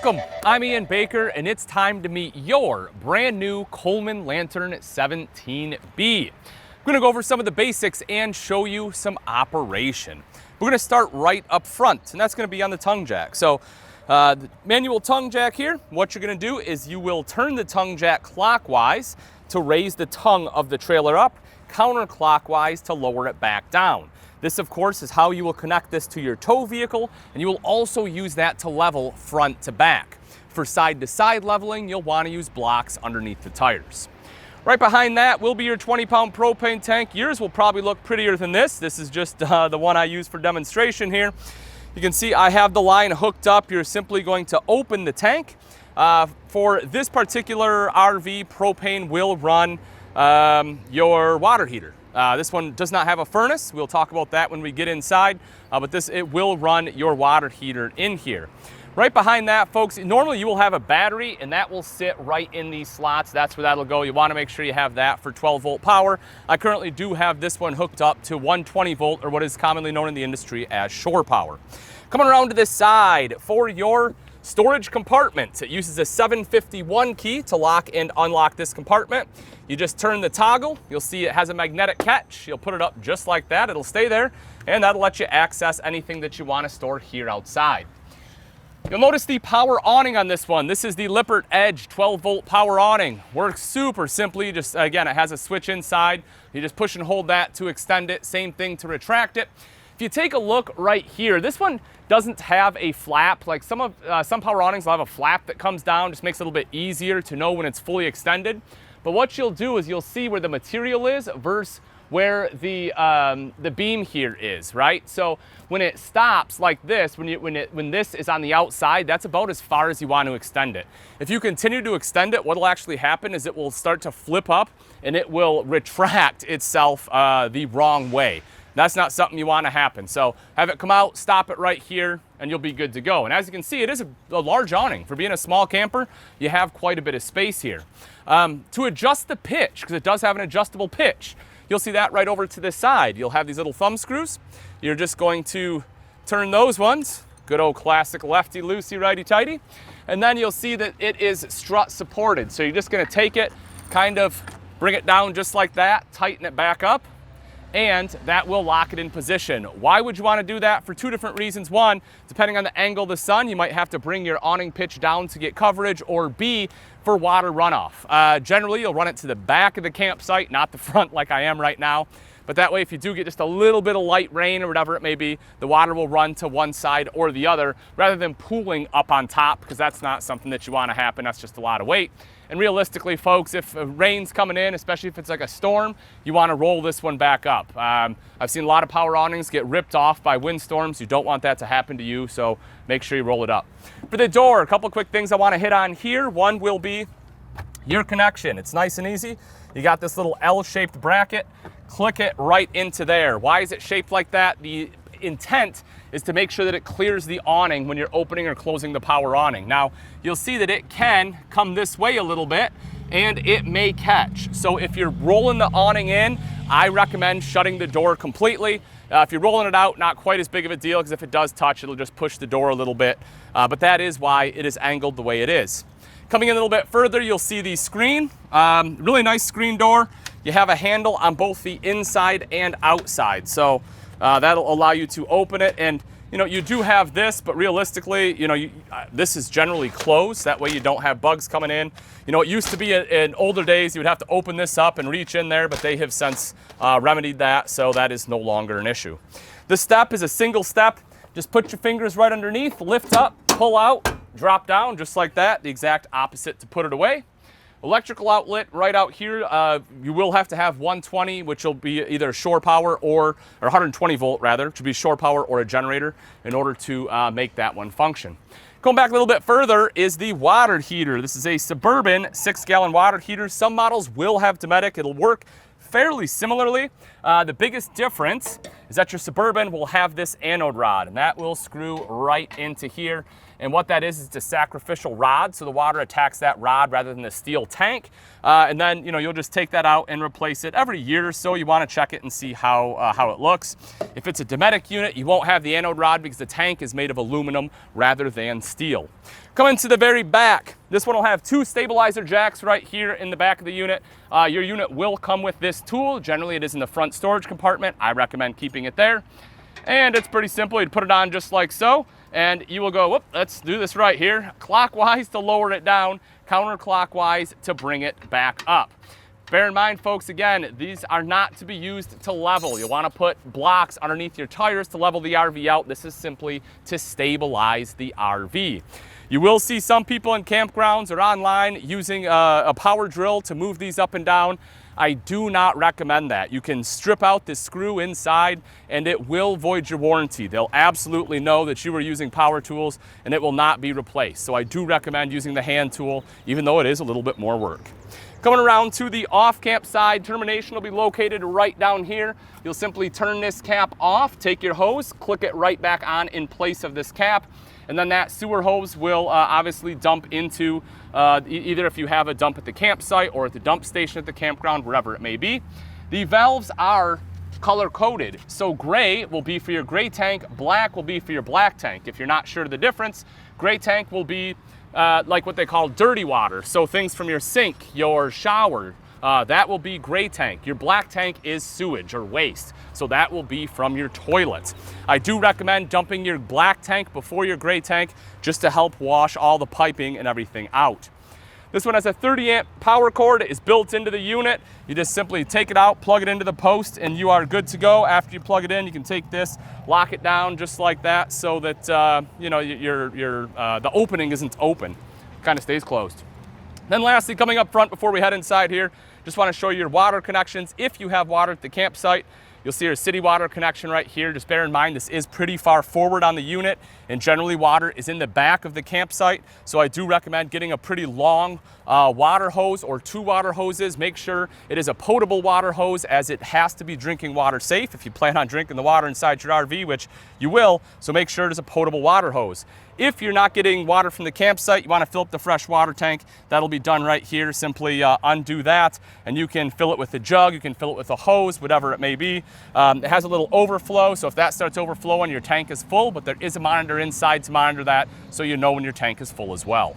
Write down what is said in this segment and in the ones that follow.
Welcome, I'm Ian Baker, and it's time to meet your brand new Coleman Lantern 17B. I'm gonna go over some of the basics and show you some operation. We're gonna start right up front, and that's gonna be on the tongue jack. So the manual tongue jack here, what you're gonna do is you will turn the tongue jack clockwise to raise the tongue of the trailer up, counterclockwise to lower it back down. This, of course, is how you will connect this to your tow vehicle, and you will also use that to level front to back. For side-to-side leveling, you'll want to use blocks underneath the tires. Right behind that will be your 20-pound propane tank. Yours will probably look prettier than this. This is just the one I use for demonstration here. You can see I have the line hooked up. You're simply going to open the tank. For this particular RV, propane will run your water heater. This one does not have a furnace. We'll talk about that when we get inside, but it will run your water heater in here. Right behind that, folks, normally you will have a battery, and that will sit right in these slots. That's where that'll go. You want to make sure you have that for 12-volt power. I currently do have this one hooked up to 120-volt, or what is commonly known in the industry as shore power. Coming around to this side, for your storage compartment, it uses a 751 key to lock and unlock this compartment. You just turn the toggle. You'll see it has a magnetic catch. You'll put it up just like that. It'll stay there, and that'll let you access anything that you want to store here outside. You'll notice the power awning on this one. This is the Lippert Edge 12-volt power awning. Works super simply. Just again, it has a switch inside. You just push and hold that to extend it. Same thing to retract it. If you take a look right here, this one doesn't have a flap. Like some power awnings will have a flap that comes down, just makes it a little bit easier to know when it's fully extended. But what you'll do is you'll see where the material is versus where the beam here is, right? So when it stops like this, when this is on the outside, that's about as far as you want to extend it. If you continue to extend it, what'll actually happen is it will start to flip up and it will retract itself the wrong way. That's not something you want to happen. So have it come out, stop it right here, and you'll be good to go. And as you can see, it is a large awning. For being a small camper, you have quite a bit of space here. To adjust the pitch, because it does have an adjustable pitch, you'll see that right over to this side. You'll have these little thumb screws. You're just going to turn those ones. Good old classic lefty-loosey, righty-tighty. And then you'll see that it is strut supported. So you're just going to take it, kind of bring it down just like that, tighten it back up, and that will lock it in position. Why would you want to do that? For two different reasons. One, depending on the angle of the sun, you might have to bring your awning pitch down to get coverage, or B, for water runoff. Generally, you'll run it to the back of the campsite, not the front like I am right now. But that way, if you do get just a little bit of light rain or whatever it may be, the water will run to one side or the other rather than pooling up on top, because that's not something that you want to happen. That's just a lot of weight. And realistically, folks, if rain's coming in, especially if it's like a storm, you want to roll this one back up. I've seen a lot of power awnings get ripped off by windstorms. You don't want that to happen to you, so make sure you roll it up. For the door, a couple quick things I want to hit on here. One will be your connection. It's nice and easy. You got this little L-shaped bracket. Click it right into there. Why is it shaped like that? The intent is to make sure that it clears the awning when you're opening or closing the power awning. Now, you'll see that it can come this way a little bit, and it may catch. So if you're rolling the awning in, I recommend shutting the door completely. If you're rolling it out, not quite as big of a deal, because if it does touch, it'll just push the door a little bit. But that is why it is angled the way it is. Coming in a little bit further, you'll see the screen. Really nice screen door. You have a handle on both the inside and outside. So that'll allow you to open it. And you do have this, but realistically, this is generally closed. That way you don't have bugs coming in. It used to be in older days, you would have to open this up and reach in there, but they have since remedied that. So that is no longer an issue. The step is a single step. Just put your fingers right underneath, lift up, pull out, drop down just like that. The exact opposite to put it away. Electrical outlet right out here. You will have to have 120, which will be either shore power or 120 volt rather, which will be shore power or a generator in order to make that one function. Going back a little bit further is the water heater. This is a Suburban 6-gallon water heater. Some models will have Dometic. It'll work fairly similarly. The biggest difference is that your Suburban will have this anode rod, and that will screw right into here. And what that is it's a sacrificial rod, so the water attacks that rod rather than the steel tank. And then, you'll just take that out and replace it every year or so. You want to check it and see how it looks. If it's a Dinette unit, you won't have the anode rod because the tank is made of aluminum rather than steel. Coming to the very back, this one will have 2 stabilizer jacks right here in the back of the unit. Your unit will come with this tool. Generally, it is in the front storage compartment. I recommend keeping it there. And it's pretty simple. You'd put it on just like so, and you will go, whoop, let's do this right here. Clockwise to lower it down, counterclockwise to bring it back up. Bear in mind, folks, again, these are not to be used to level. You'll want to put blocks underneath your tires to level the RV out. This is simply to stabilize the RV. You will see some people in campgrounds or online using a power drill to move these up and down. I do not recommend that. You can strip out this screw inside and it will void your warranty. They'll absolutely know that you were using power tools and it will not be replaced. So I do recommend using the hand tool, even though it is a little bit more work. Coming around to the off-camp side, termination will be located right down here. You'll simply turn this cap off, take your hose, click it right back on in place of this cap, and then that sewer hose will obviously dump into either if you have a dump at the campsite or at the dump station at the campground, wherever it may be. The valves are color-coded, so gray will be for your gray tank, black will be for your black tank. If you're not sure of the difference, gray tank will be like what they call dirty water, so things from your sink, your shower, that will be gray tank. Your black tank is sewage or waste, so that will be from your toilets. I do recommend dumping your black tank before your gray tank just to help wash all the piping and everything out. This one has a 30 amp power cord. It is built into the unit. You just simply take it out, plug it into the post, and you are good to go. After you plug it in, you can take this, lock it down just like that so that the opening isn't open. It kind of stays closed. Then lastly, coming up front before we head inside here, just want to show you your water connections. If you have water at the campsite, you'll see your city water connection right here. Just bear in mind this is pretty far forward on the unit, and generally water is in the back of the campsite. So I do recommend getting a pretty long water hose or 2 water hoses. Make sure it is a potable water hose, as it has to be drinking water safe if you plan on drinking the water inside your RV, which you will. So make sure it is a potable water hose. If you're not getting water from the campsite, you want to fill up the fresh water tank, that'll be done right here. Simply undo that and you can fill it with a jug, you can fill it with a hose, whatever it may be. It has a little overflow, so if that starts overflowing, your tank is full, but there is a monitor inside to monitor that so you know when your tank is full as well.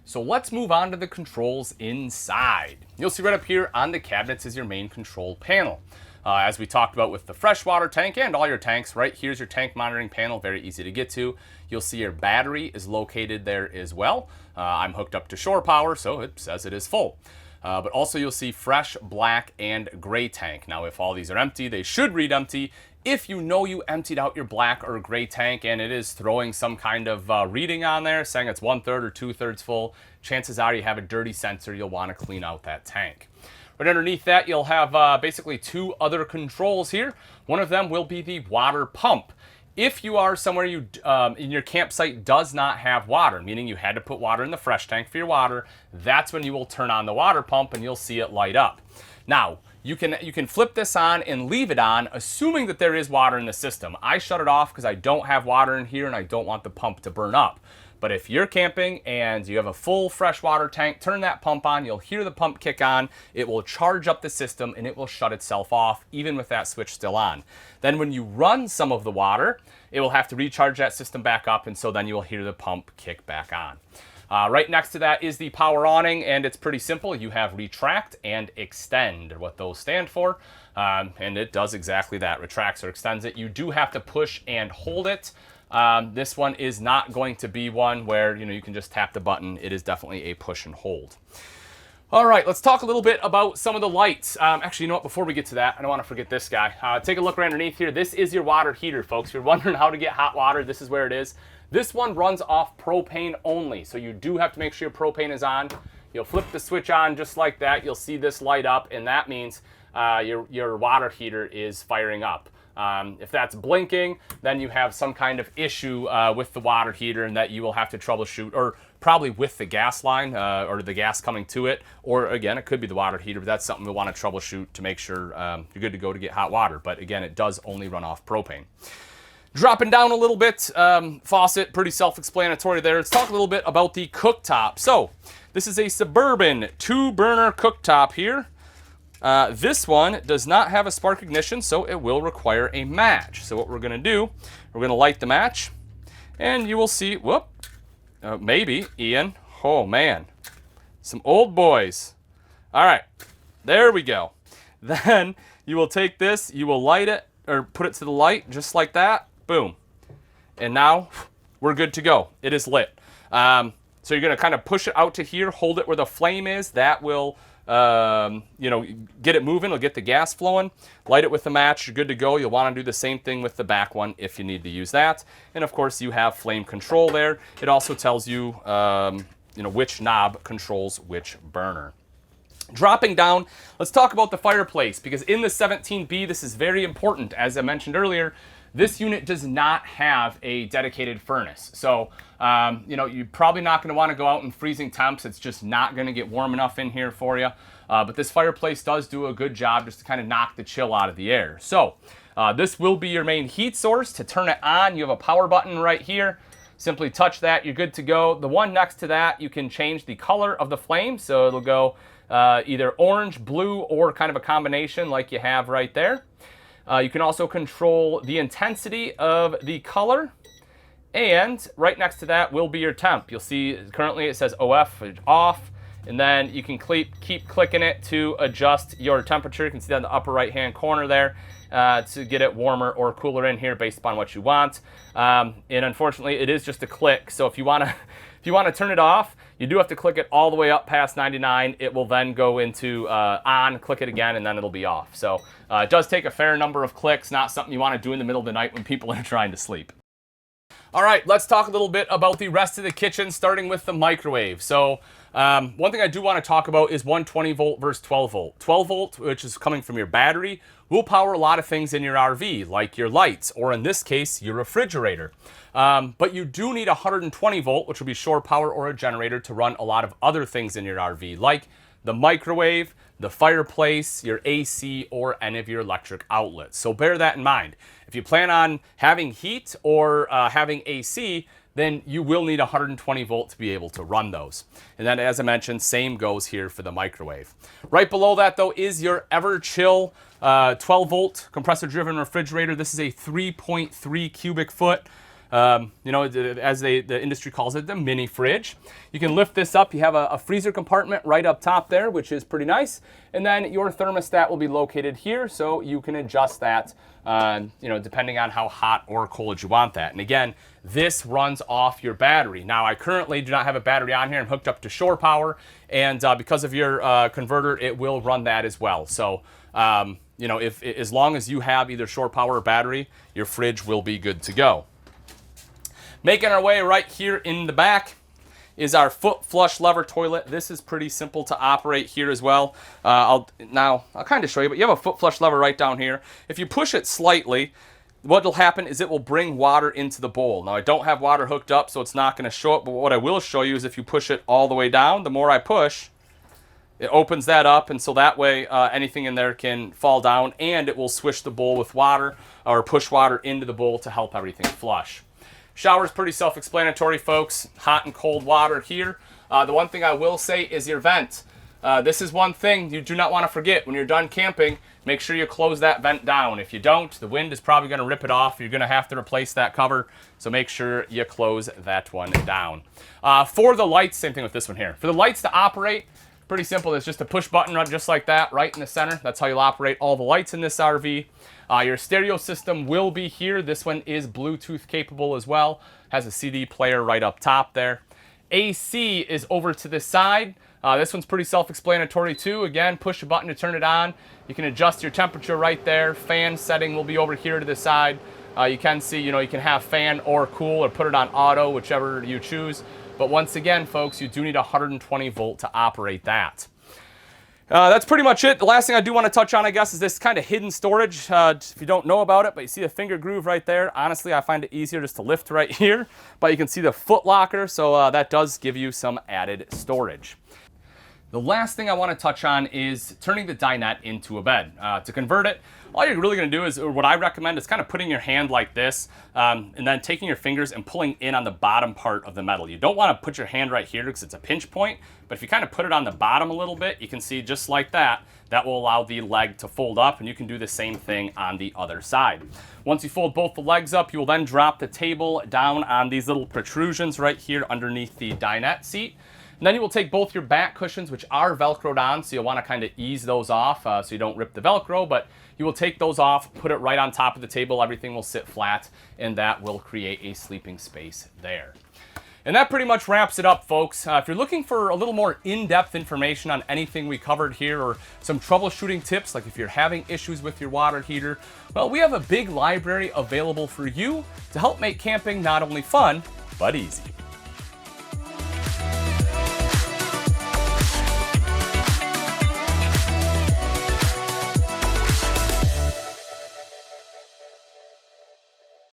So let's move on to the controls inside. You'll see right up here on the cabinets is your main control panel. As we talked about with the freshwater tank and all your tanks, right here's your tank monitoring panel, very easy to get to. You'll see your battery is located there as well. I'm hooked up to shore power, so it says it is full. But also you'll see fresh, black, and gray tank. Now if all these are empty, they should read empty. If you know you emptied out your black or gray tank and it is throwing some kind of reading on there saying it's 1/3 or 2/3 full, chances are you have a dirty sensor. You'll want to clean out that tank. Right underneath that, you'll have basically 2 other controls here. One of them will be the water pump. If you are somewhere in your campsite does not have water, meaning you had to put water in the fresh tank for your water, that's when you will turn on the water pump and you'll see it light up. Now, you can flip this on and leave it on, assuming that there is water in the system. I shut it off because I don't have water in here and I don't want the pump to burn up. But if you're camping and you have a full freshwater tank, turn that pump on, you'll hear the pump kick on, it will charge up the system and it will shut itself off, even with that switch still on. Then when you run some of the water, it will have to recharge that system back up, and so then you will hear the pump kick back on. Right next to that is the power awning, and it's pretty simple. You have retract and extend, what those stand for, and it does exactly that, retracts or extends it. You do have to push and hold it. This one is not going to be one where you can just tap the button. It is definitely a push and hold. All right, let's talk a little bit about some of the lights. Actually, you know what? Before we get to that, I don't want to forget this guy. Take a look right underneath here. This is your water heater, folks. If you're wondering how to get hot water, this is where it is. This one runs off propane only, so you do have to make sure your propane is on. You'll flip the switch on just like that. You'll see this light up, and that means your water heater is firing up. If that's blinking, then you have some kind of issue with the water heater and that you will have to troubleshoot, or probably with the gas line or the gas coming to it, or again, it could be the water heater, but that's something we'll want to troubleshoot to make sure you're good to go to get hot water. But again, it does only run off propane. Dropping down a little bit, faucet, pretty self-explanatory there. Let's talk a little bit about the cooktop. So this is a Suburban 2-burner cooktop here. This one does not have a spark ignition, so it will require a match. So what we're going to do, we're going to light the match, and you will see, whoop, maybe, Ian. Oh, man. Some old boys. All right, there we go. Then you will take this, you will light it, or put it to the light, just like that. Boom. And now we're good to go. It is lit. So you're going to kind of push it out to here, hold it where the flame is. That will, get it moving. It'll get the gas flowing. Light it with the match. You're good to go. You'll want to do the same thing with the back one if you need to use that. And of course, you have flame control there. It also tells you, which knob controls which burner. Dropping down, let's talk about the fireplace, because in the 17B, this is very important. As I mentioned earlier, this unit does not have a dedicated furnace. So, you're probably not going to want to go out in freezing temps. It's just not going to get warm enough in here for you. But this fireplace does do a good job just to kind of knock the chill out of the air. So, this will be your main heat source. To turn it on, you have a power button right here. Simply touch that, you're good to go. The one next to that, you can change the color of the flame. So it'll go either orange, blue, or kind of a combination like you have right there. You can also control the intensity of the color. And right next to that will be your temp. You'll see currently it says OF, off. And then you can keep clicking it to adjust your temperature. You can see that in the upper right-hand corner there to get it warmer or cooler in here based upon what you want. And unfortunately, it is just a click. So if you want to turn it off, you do have to click it all the way up past 99. It will then go into on, click it again, and then it'll be off. So it does take a fair number of clicks, not something you want to do in the middle of the night when people are trying to sleep. All right, let's talk a little bit about the rest of the kitchen, starting with the microwave. So one thing I do want to talk about is 120 volt versus 12 volt. 12 volt, which is coming from your battery, will power a lot of things in your RV, like your lights, or in this case, your refrigerator. But you do need 120 volt, which will be shore power or a generator, to run a lot of other things in your RV, like the microwave, the fireplace, your AC, or any of your electric outlets. So bear that in mind. If you plan on having heat or having AC, then you will need 120 volt to be able to run those. And then, as I mentioned, same goes here for the microwave. Right below that, though, is your Everchill 12 volt compressor driven refrigerator. This is a 3.3 cubic foot. As the industry calls it, the mini fridge. You can lift this up. You have a freezer compartment right up top there, which is pretty nice. And then your thermostat will be located here, so you can adjust that, depending on how hot or cold you want that. And again, this runs off your battery. Now, I currently do not have a battery on here. I'm hooked up to shore power, and because of your converter, it will run that as well. So, if as long as you have either shore power or battery, your fridge will be good to go. Making our way right here in the back is our foot flush lever toilet. This is pretty simple to operate here as well. I'll kind of show you, but you have a foot flush lever right down here. If you push it slightly, what will happen is it will bring water into the bowl. Now, I don't have water hooked up, so it's not going to show up, but what I will show you is if you push it all the way down, the more I push, it opens that up, and so that way anything in there can fall down, and it will swish the bowl with water or push water into the bowl to help everything flush. Shower's pretty self-explanatory, folks. Hot and cold water here. The one thing I will say is your vent. This is one thing you do not want to forget. When you're done camping, make sure you close that vent down. If you don't, the wind is probably going to rip it off. You're going to have to replace that cover, so make sure you close that one down. For the lights, same thing with this one here. For the lights to operate, pretty simple. It's just a push button just like that, right in the center. That's how you'll operate all the lights in this RV. Your stereo system will be here. This one is Bluetooth capable as well. Has a CD player right up top there. AC is over to the side. This one's pretty self-explanatory too. Again, push a button to turn it on. You can adjust your temperature right there. Fan setting will be over here to the side. You can see, you can have fan or cool or put it on auto, whichever you choose. But once again, folks, you do need 120 volt to operate that. That's pretty much it. The last thing I do want to touch on, I guess, is this kind of hidden storage. If you don't know about it, but you see the finger groove right there. Honestly, I find it easier just to lift right here. But you can see the foot locker, so that does give you some added storage. The last thing I want to touch on is turning the dinette into a bed. To convert it, all you're really going to do is, or what I recommend, is kind of putting your hand like this, and then taking your fingers and pulling in on the bottom part of the metal. You don't want to put your hand right here because it's a pinch point, but if you kind of put it on the bottom a little bit, you can see just like that, that will allow the leg to fold up, and you can do the same thing on the other side. Once you fold both the legs up, you will then drop the table down on these little protrusions right here underneath the dinette seat. And then you will take both your back cushions, which are Velcroed on, so you'll want to kind of ease those off so you don't rip the Velcro, but you will take those off, put it right on top of the table, everything will sit flat, and that will create a sleeping space there. And that pretty much wraps it up, folks. If you're looking for a little more in-depth information on anything we covered here, or some troubleshooting tips, like if you're having issues with your water heater, well, we have a big library available for you to help make camping not only fun, but easy.